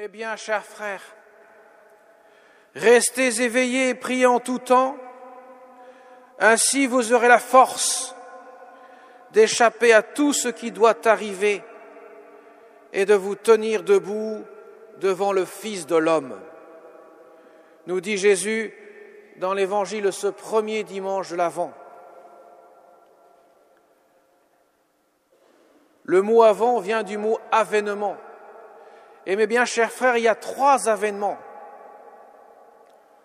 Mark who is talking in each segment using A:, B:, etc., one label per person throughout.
A: Mes bien chers frères, restez éveillés et priez en tout temps, ainsi vous aurez la force d'échapper à tout ce qui doit arriver et de vous tenir debout devant le Fils de l'homme. Nous dit Jésus dans l'Évangile ce premier dimanche de l'Avent. Le mot avant vient du mot avènement. Et mes bien chers frères, il y a 3 avènements.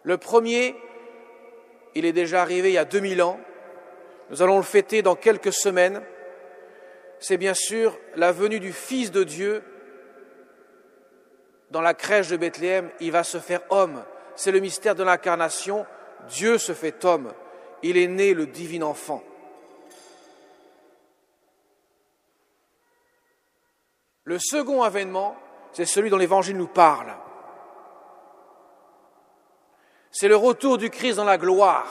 A: Le premier, il est déjà arrivé il y a 2000 ans. Nous allons le fêter dans quelques semaines. C'est bien sûr la venue du Fils de Dieu dans la crèche de Bethléem. Il va se faire homme. C'est le mystère de l'incarnation. Dieu se fait homme. Il est né le divin enfant. Le second avènement, c'est celui dont l'Évangile nous parle. C'est le retour du Christ dans la gloire.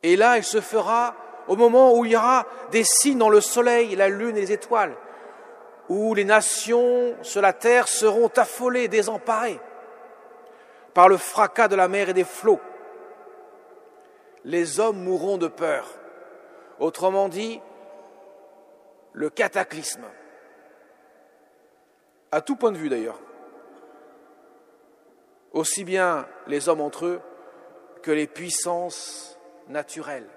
A: Et là, il se fera au moment où il y aura des signes dans le soleil, la lune et les étoiles, où les nations sur la terre seront affolées, désemparées par le fracas de la mer et des flots. Les hommes mourront de peur. Autrement dit, le cataclysme. À tout point de vue d'ailleurs. Aussi bien les hommes entre eux que les puissances naturelles.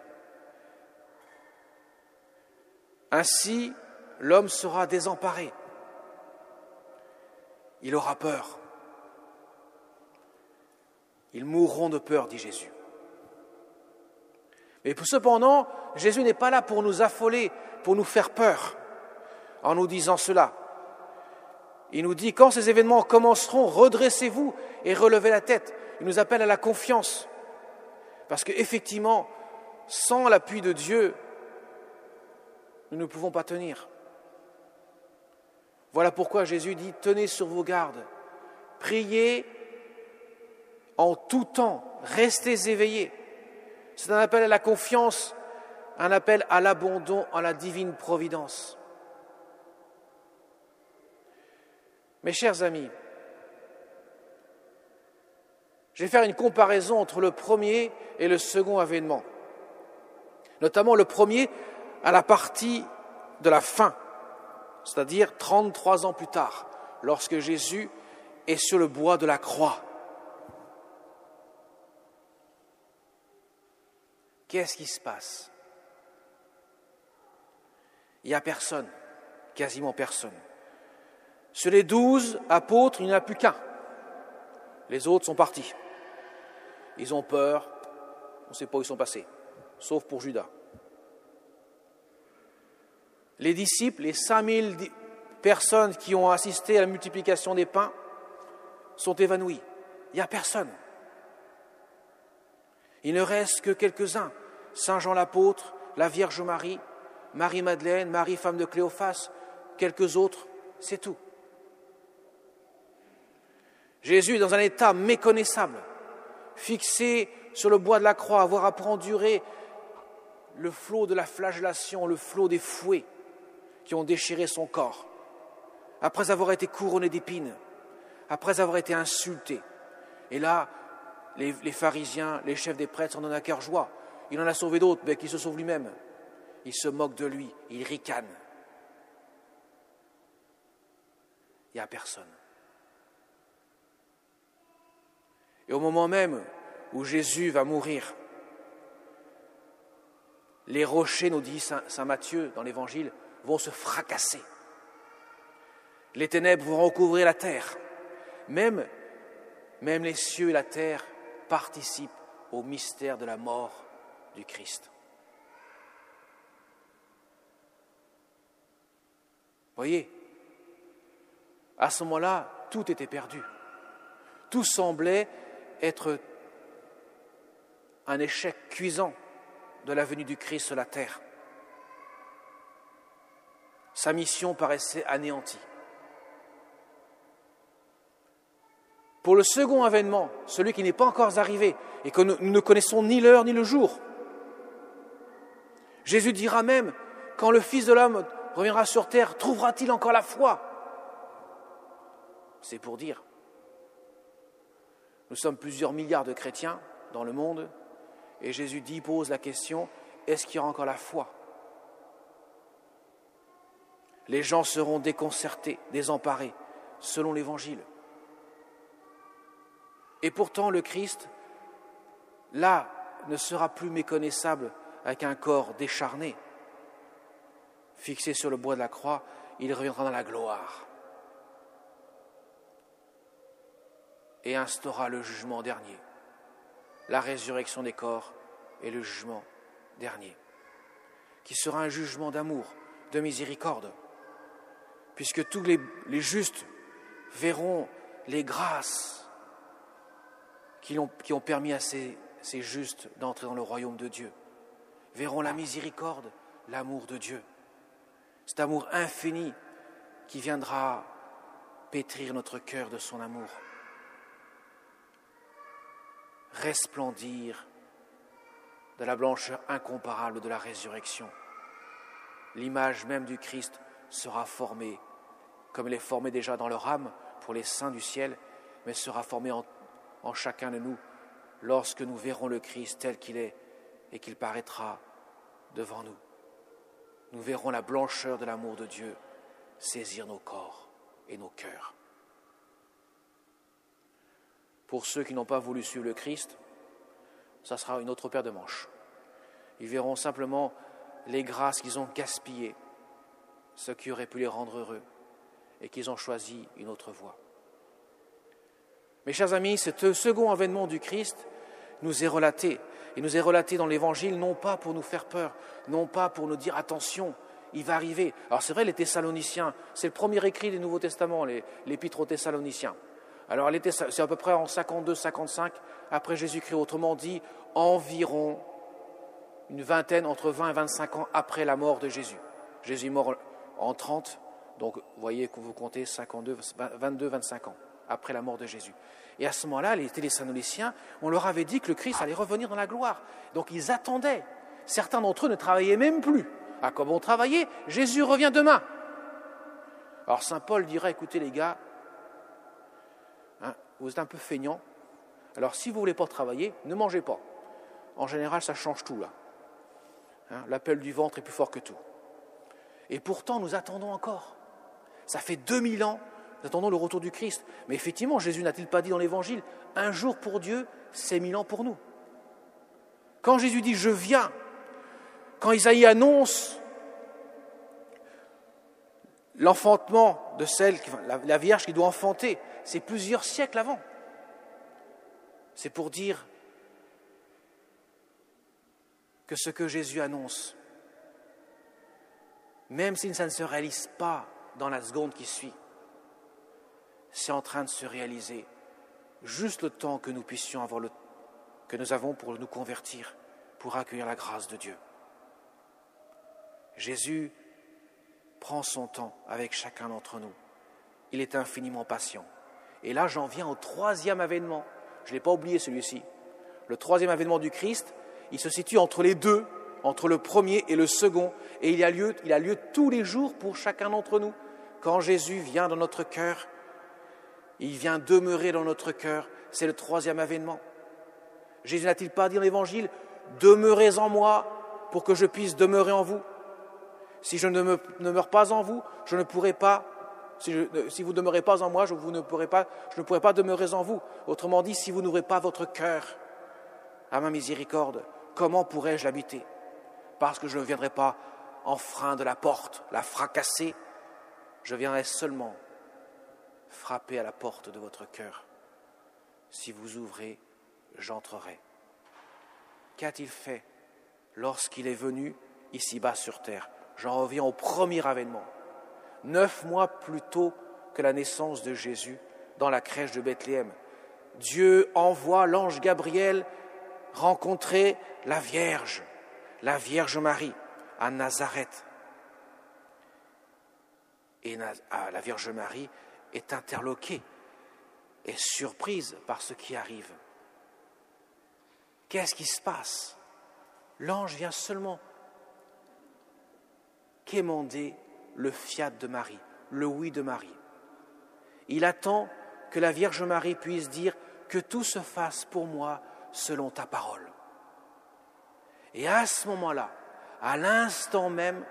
A: Ainsi, l'homme sera désemparé. Il aura peur. Ils mourront de peur, dit Jésus. Mais cependant, Jésus n'est pas là pour nous affoler, pour nous faire peur, en nous disant cela. Il nous dit, quand ces événements commenceront, redressez-vous et relevez la tête. Il nous appelle à la confiance. Parce qu'effectivement, sans l'appui de Dieu, nous ne pouvons pas tenir. Voilà pourquoi Jésus dit, tenez sur vos gardes, priez en tout temps, restez éveillés. C'est un appel à la confiance, un appel à l'abandon, à la divine providence. Mes chers amis, je vais faire une comparaison entre le premier et le second avènement. Notamment le premier à la partie de la fin, c'est-à-dire 33 ans plus tard, lorsque Jésus est sur le bois de la croix. Qu'est-ce qui se passe? Il n'y a personne, quasiment personne. Sur les 12 apôtres, il n'y en a plus qu'un. Les autres sont partis. Ils ont peur, on ne sait pas où ils sont passés, sauf pour Judas. Les disciples, les 5000 personnes qui ont assisté à la multiplication des pains, sont évanouis. Il n'y a personne. Il ne reste que quelques-uns. Saint Jean l'apôtre, la Vierge Marie, Marie-Madeleine, Marie, femme de Cléophas, quelques autres, c'est tout. Jésus est dans un état méconnaissable, fixé sur le bois de la croix, avoir appris à endurer le flot de la flagellation, le flot des fouets qui ont déchiré son corps, après avoir été couronné d'épines, après avoir été insulté. Et là, les pharisiens, les chefs des prêtres s'en donnent à cœur joie. Il en a sauvé d'autres, mais qu'il se sauve lui-même. Il se moque de lui, il ricane. Il n'y a personne. Et au moment même où Jésus va mourir, les rochers, nous dit saint Matthieu dans l'Évangile, vont se fracasser. Les ténèbres vont recouvrir la terre. Même les cieux et la terre participent au mystère de la mort du Christ. Voyez, à ce moment-là, tout était perdu. Tout semblait être un échec cuisant de la venue du Christ sur la terre. Sa mission paraissait anéantie. Pour le second avènement, celui qui n'est pas encore arrivé et que nous ne connaissons ni l'heure ni le jour, Jésus dira même, quand le Fils de l'homme reviendra sur terre, trouvera-t-il encore la foi? C'est pour dire. Nous sommes plusieurs milliards de chrétiens dans le monde et Jésus pose la question, est-ce qu'il y aura encore la foi ? Les gens seront déconcertés, désemparés, selon l'Évangile. Et pourtant, le Christ, là, ne sera plus méconnaissable avec un corps décharné. Fixé sur le bois de la croix, il reviendra dans la gloire et instaura le jugement dernier, la résurrection des corps et le jugement dernier, qui sera un jugement d'amour, de miséricorde, puisque tous les justes verront les grâces qui ont permis à ces justes d'entrer dans le royaume de Dieu, verront la miséricorde, l'amour de Dieu, cet amour infini qui viendra pétrir notre cœur de son amour, resplendir de la blancheur incomparable de la résurrection. L'image même du Christ sera formée, comme elle est formée déjà dans leur âme pour les saints du ciel, mais sera formée en chacun de nous lorsque nous verrons le Christ tel qu'il est et qu'il paraîtra devant nous. Nous verrons la blancheur de l'amour de Dieu saisir nos corps et nos cœurs. Pour ceux qui n'ont pas voulu suivre le Christ, ça sera une autre paire de manches. Ils verront simplement les grâces qu'ils ont gaspillées, ce qui aurait pu les rendre heureux, et qu'ils ont choisi une autre voie. Mes chers amis, ce second avènement du Christ nous est relaté. Il nous est relaté dans l'Évangile, non pas pour nous faire peur, non pas pour nous dire « attention, il va arriver ». Alors c'est vrai, les Thessaloniciens, c'est le premier écrit du Nouveau Testament, l'Épître aux Thessaloniciens. Alors c'est à peu près en 52-55 après Jésus-Christ, autrement dit, environ une vingtaine, entre 20 et 25 ans après la mort de Jésus. Jésus est mort en 30, donc vous voyez que vous comptez 22-25 ans après la mort de Jésus. Et à ce moment-là, les Thessaloniciens, on leur avait dit que le Christ allait revenir dans la gloire. Donc ils attendaient. Certains d'entre eux ne travaillaient même plus. Ah, comme on travaillait, Jésus revient demain. Alors saint Paul dirait, écoutez les gars, vous êtes un peu feignants. Alors si vous ne voulez pas travailler, ne mangez pas. En général, ça change tout là. L'appel du ventre est plus fort que tout. Et pourtant, nous attendons encore. Ça fait 2000 ans, nous attendons le retour du Christ. Mais effectivement, Jésus n'a-t-il pas dit dans l'Évangile, un jour pour Dieu, c'est 1000 ans pour nous. Quand Jésus dit « je viens », quand Isaïe annonce l'enfantement de la Vierge qui doit enfanter, c'est plusieurs siècles avant. C'est pour dire que ce que Jésus annonce, même si ça ne se réalise pas dans la seconde qui suit, c'est en train de se réaliser juste le temps que nous puissions avoir que nous avons pour nous convertir, pour accueillir la grâce de Dieu. Jésus prend son temps avec chacun d'entre nous. Il est infiniment patient. Et là, j'en viens au troisième avènement. Je ne l'ai pas oublié celui-ci. Le troisième avènement du Christ, il se situe entre les deux, entre le premier et le second. Et il a lieu tous les jours pour chacun d'entre nous. Quand Jésus vient dans notre cœur, il vient demeurer dans notre cœur. C'est le troisième avènement. Jésus n'a-t-il pas dit dans l'Évangile « Demeurez en moi pour que je puisse demeurer en vous ». Si je ne demeure pas en vous, je ne pourrai pas. Si vous ne demeurez pas en moi, je ne pourrai pas demeurer en vous. Autrement dit, si vous n'ouvrez pas votre cœur à ma miséricorde, comment pourrais-je l'habiter ? Parce que je ne viendrai pas enfreindre la porte, la fracasser. Je viendrai seulement frapper à la porte de votre cœur. Si vous ouvrez, j'entrerai. Qu'a-t-il fait lorsqu'il est venu ici-bas sur terre ? J'en reviens au premier avènement. 9 mois plus tôt que la naissance de Jésus dans la crèche de Bethléem, Dieu envoie l'ange Gabriel rencontrer la Vierge Marie, à Nazareth. Et la Vierge Marie est interloquée et surprise par ce qui arrive. Qu'est-ce qui se passe ? L'ange vient seulement quémander le fiat de Marie, le oui de Marie. Il attend que la Vierge Marie puisse dire que tout se fasse pour moi selon ta parole. Et à ce moment-là, à l'instant même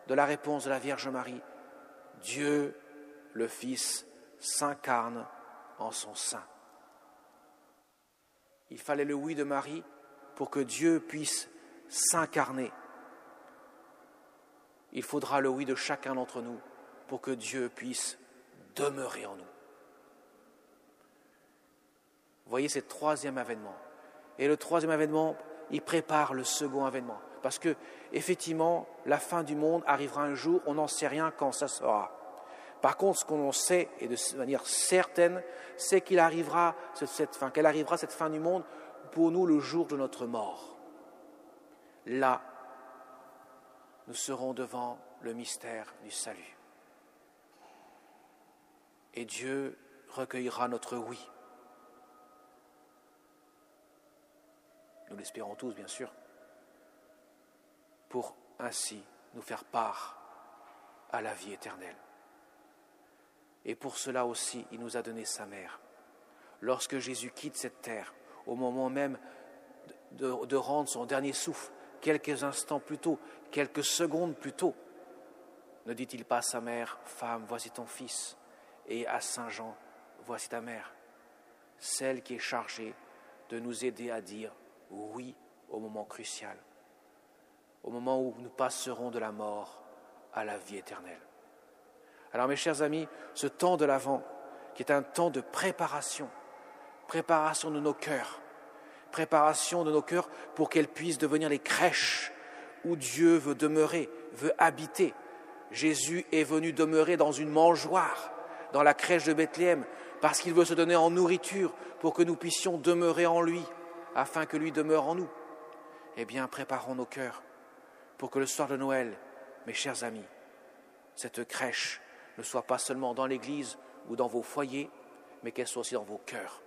A: de la réponse de la Vierge Marie, Dieu, le Fils, s'incarne en son sein. Il fallait le oui de Marie pour que Dieu puisse s'incarner. Il faudra le oui de chacun d'entre nous pour que Dieu puisse demeurer en nous. Vous voyez, c'est le troisième avènement. Et le troisième avènement, il prépare le second avènement. Parce que, effectivement, la fin du monde arrivera un jour, on n'en sait rien quand ça sera. Par contre, ce qu'on sait, et de manière certaine, c'est qu'elle arrivera cette fin du monde pour nous le jour de notre mort. Là, nous serons devant le mystère du salut. Et Dieu recueillera notre oui. Nous l'espérons tous, bien sûr, pour ainsi nous faire part à la vie éternelle. Et pour cela aussi, il nous a donné sa mère. Lorsque Jésus quitte cette terre, au moment même de rendre son dernier souffle, quelques instants plus tôt, quelques secondes plus tôt, ne dit-il pas à sa mère, « Femme, voici ton fils » et à Saint Jean, « Voici ta mère », celle qui est chargée de nous aider à dire « oui » au moment crucial, au moment où nous passerons de la mort à la vie éternelle. Alors mes chers amis, ce temps de l'Avent, qui est un temps de préparation de nos cœurs, pour qu'elles puissent devenir les crèches où Dieu veut demeurer, veut habiter. Jésus est venu demeurer dans une mangeoire, dans la crèche de Bethléem, parce qu'il veut se donner en nourriture pour que nous puissions demeurer en lui, afin que lui demeure en nous. Eh bien, préparons nos cœurs pour que le soir de Noël, mes chers amis, cette crèche ne soit pas seulement dans l'église ou dans vos foyers, mais qu'elle soit aussi dans vos cœurs.